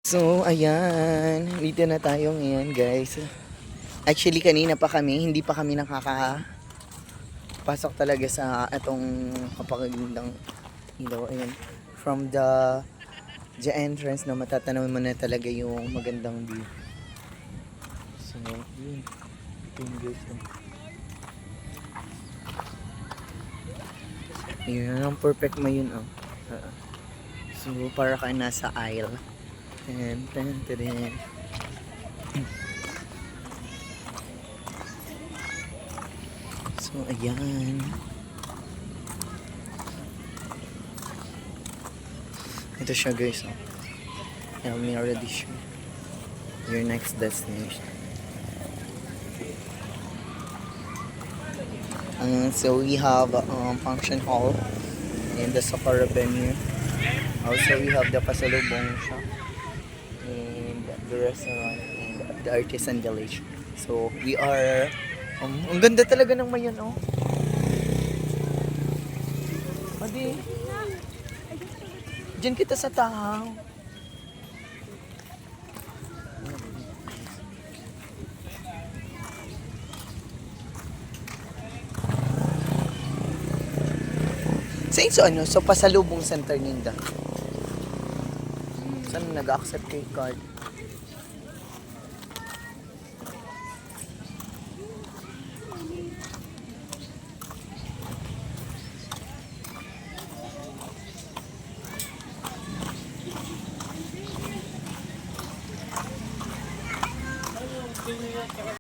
So, ayan. Dito na tayo ngayon, guys. Actually, kanina pa kami, hindi pa kami nakakapasok talaga sa itong kapagandang ilaw. Ayan. From the entrance na matatanaw mo na talaga yung magandang view. So, yun. Ito yung guys. Yun, ang perfect mo yun, oh. So, para ka nasa aisle. Ten, ten, ten. So, ayan. Ito siya, guys, oh. El Miradisio. Your next destination. So, we have function hall in the Socorro venue. Also, we have the Pasalubong shop and the restaurant and the artisan village. So, we are ang ganda talaga ng mayan, oh. Adi. Diyan kita sa tahaw. So ano? So, Pasalubong Center ninda. Saan nag-accept kay card?